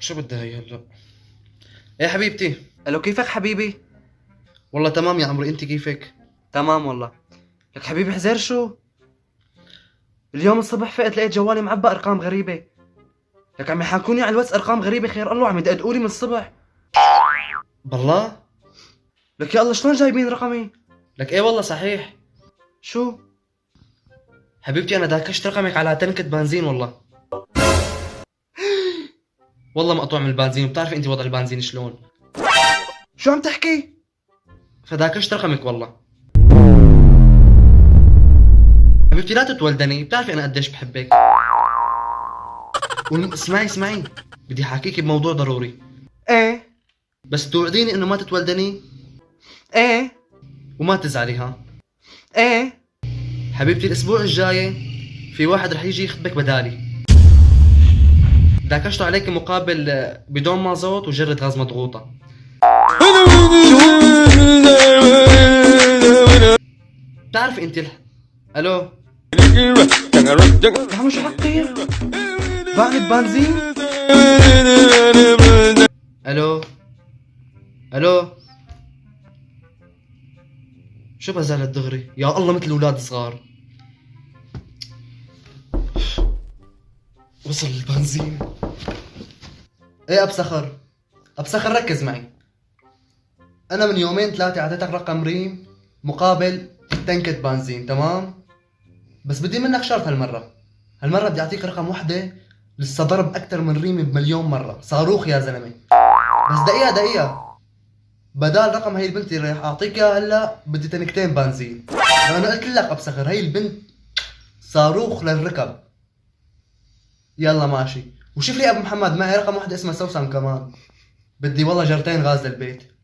شو بدها هي هلا؟ ايه حبيبتي. الو، كيفك حبيبي؟ والله تمام يا عمري، انت كيفك؟ تمام والله. لك حبيبي حزير شو؟ اليوم الصبح فقت لقيت جوالي معبى ارقام غريبة. لك عم يحاكوني على الواتس ارقام غريبة، خير الله عم يدقدقولي من الصبح. بالله؟ لك يا الله شلون جايبين رقمي؟ لك ايه والله صحيح. شو؟ حبيبتي انا داكشت رقمك على تنكة بنزين والله. والله مقطوع من البنزين، بتعرفي انت وضع البنزين شلون. شو عم تحكي؟ فداكشت رقمك والله. حبيبتي لا تتولدني، بتعرفي انا قديش بحبك. اسمعي بدي احاكيكي بموضوع ضروري، ايه بس توعديني انه ما تتولدني ايه وما تزعلي. ها ايه. حبيبتي الاسبوع الجاي في واحد رح يجي يخطبك بدالي. داكشته عليك مقابل بدون مازوت وجرة غاز مضغوطة. بتعرفي انت الو. يا عم شو حقير؟ باعني بنزين؟ الو شو بزال دغري يا الله، مثل اولاد صغار. وصل البنزين. ايه ابسخر ركز معي. انا من يومين ثلاثة اعطيتك رقم ريم مقابل تنكة بنزين، تمام؟ بس بدي منك شرط هالمرة بدي اعطيك رقم وحدة لسه ضرب اكثر من ريم بمليون مرة، صاروخ يا زلمة. بس دقيقة بدال رقم هي البنت اللي رح اعطيك اياها هلا بدي تنكتين بنزين. انا قلت لك ابسخر، هي البنت صاروخ للركب. يلا ماشي. وشوف لي ابو محمد معي رقم واحدة اسمها سوسن كمان، بدي والله جرتين غاز للبيت.